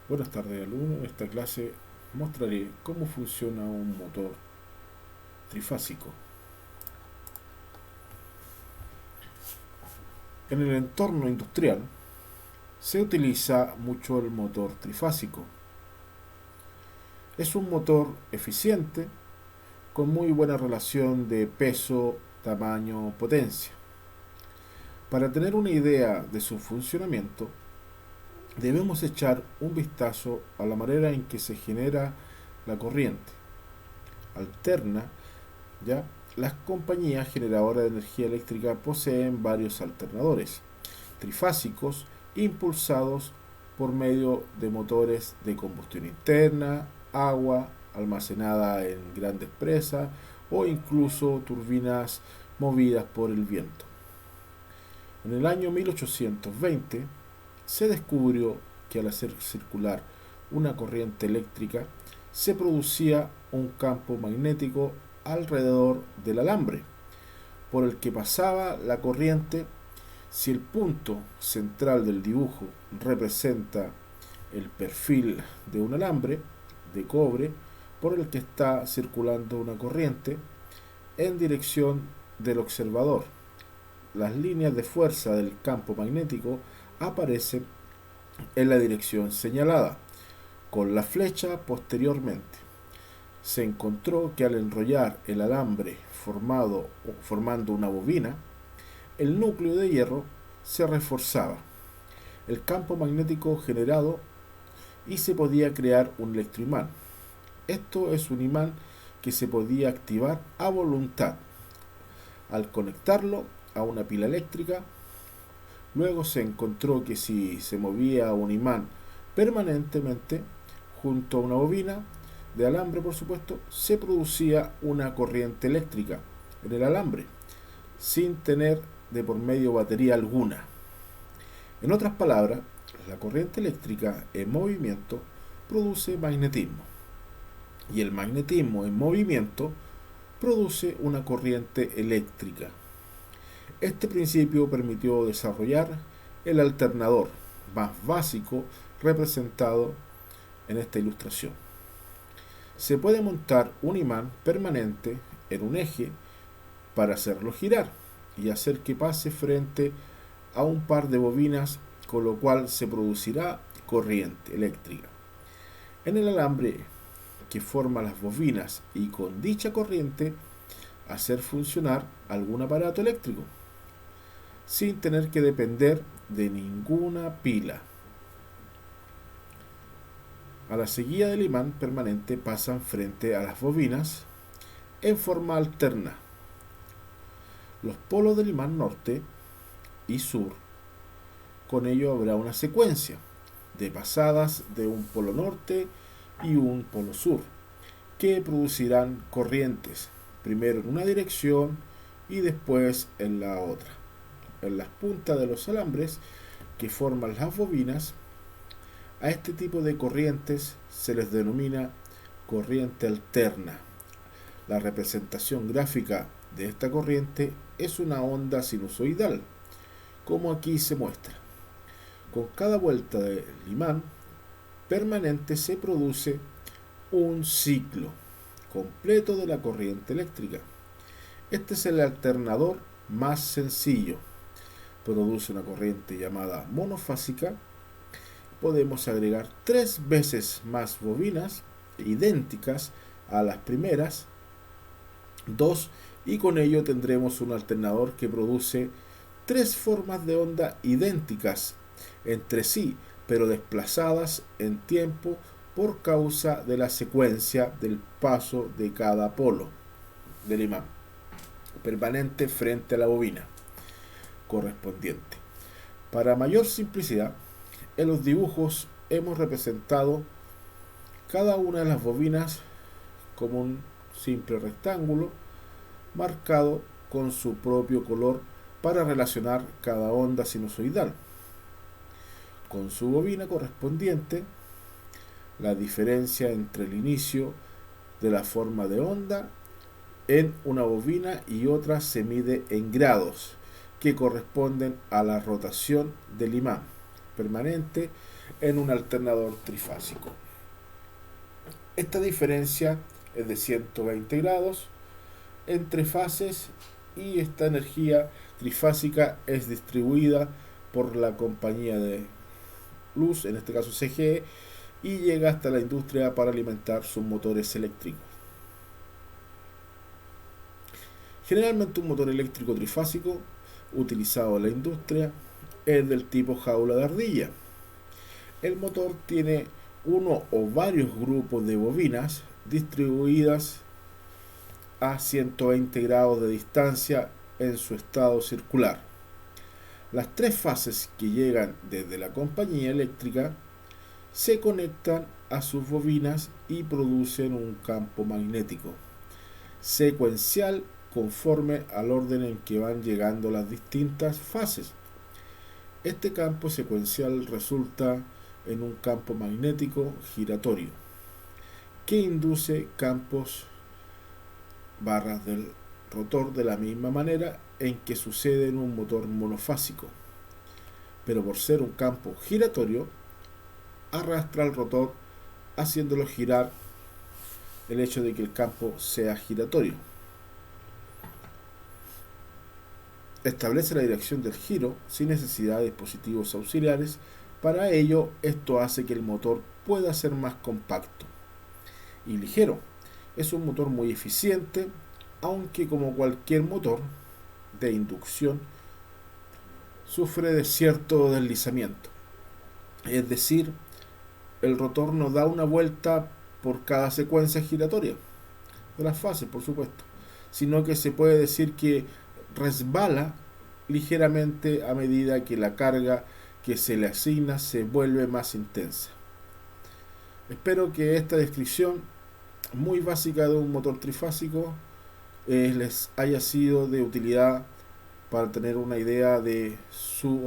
Buenas tardes, alumnos. En esta clase mostraré cómo funciona un motor trifásico. En el entorno industrial se utiliza mucho el motor trifásico. Es un motor eficiente con muy buena relación de peso, tamaño, potencia. Para tener una idea de su funcionamiento, debemos echar un vistazo a la manera en que se genera la corriente alterna. ¿Ya? Las compañías generadoras de energía eléctrica poseen varios alternadores trifásicos impulsados por medio de motores de combustión interna, agua almacenada en grandes presas o incluso turbinas movidas por el viento. En el año 1820 se descubrió que al hacer circular una corriente eléctrica se producía un campo magnético alrededor del alambre por el que pasaba la corriente. Si el punto central del dibujo representa el perfil de un alambre de cobre por el que está circulando una corriente en dirección del observador, las líneas de fuerza del campo magnético aparecen en la dirección señalada, con la flecha posteriormente. Se encontró que al enrollar el alambre formando una bobina, el núcleo de hierro se reforzaba, el campo magnético generado y se podía crear un electroimán. Esto es un imán que se podía activar a voluntad al conectarlo a una pila eléctrica. Luego se encontró que si se movía un imán permanentemente junto a una bobina de alambre, por supuesto, se producía una corriente eléctrica en el alambre, sin tener de por medio batería alguna. En otras palabras, la corriente eléctrica en movimiento produce magnetismo y el magnetismo en movimiento produce una corriente eléctrica. Este principio permitió desarrollar el alternador más básico representado en esta ilustración. Se puede montar un imán permanente en un eje para hacerlo girar y hacer que pase frente a un par de bobinas, con lo cual se producirá corriente eléctrica en el alambre que forma las bobinas y con dicha corriente hacer funcionar algún aparato eléctrico sin tener que depender de ninguna pila. A la seguida del imán permanente pasan frente a las bobinas en forma alterna. Los polos del imán norte y sur, con ello habrá una secuencia de pasadas de un polo norte y un polo sur, que producirán corrientes, primero en una dirección y después en la otra. En las puntas de los alambres que forman las bobinas, a este tipo de corrientes se les denomina corriente alterna. La representación gráfica de esta corriente es una onda sinusoidal, como aquí se muestra. Con cada vuelta del imán permanente se produce un ciclo completo de la corriente eléctrica. Este es el alternador más sencillo. Produce una corriente llamada monofásica. Podemos agregar 3 veces más bobinas idénticas a las primeras 2 y con ello tendremos un alternador que produce 3 formas de onda idénticas entre sí, pero desplazadas en tiempo por causa de la secuencia del paso de cada polo del imán permanente frente a la bobina correspondiente. Para mayor simplicidad, en los dibujos hemos representado cada una de las bobinas como un simple rectángulo marcado con su propio color para relacionar cada onda sinusoidal con su bobina correspondiente. La diferencia entre el inicio de la forma de onda en una bobina y otra se mide en grados, que corresponden a la rotación del imán. permanente en un alternador trifásico. Esta diferencia es de 120 grados entre fases y esta energía trifásica es distribuida por la compañía de luz, en este caso CGE, y llega hasta la industria para alimentar sus motores eléctricos. Generalmente un motor eléctrico trifásico utilizado en la industria es del tipo jaula de ardilla. El motor tiene uno o varios grupos de bobinas distribuidas a 120 grados de distancia en su estado circular. Las tres fases que llegan desde la compañía eléctrica se conectan a sus bobinas y producen un campo magnético secuencial conforme al orden en que van llegando las distintas fases. Este campo secuencial resulta en un campo magnético giratorio que induce campos barras del rotor de la misma manera en que sucede en un motor monofásico, pero por ser un campo giratorio arrastra al rotor haciéndolo girar, el hecho de que el campo sea giratorio. Establece la dirección del giro sin necesidad de dispositivos auxiliares. Para ello, esto hace que el motor pueda ser más compacto y ligero. Es un motor muy eficiente, aunque como cualquier motor de inducción sufre de cierto deslizamiento. Es decir, el rotor no da una vuelta por cada secuencia giratoria de las fases, por supuesto, sino que se puede decir que resbala ligeramente a medida que la carga que se le asigna se vuelve más intensa. Espero que esta descripción muy básica de un motor trifásico les haya sido de utilidad para tener una idea de su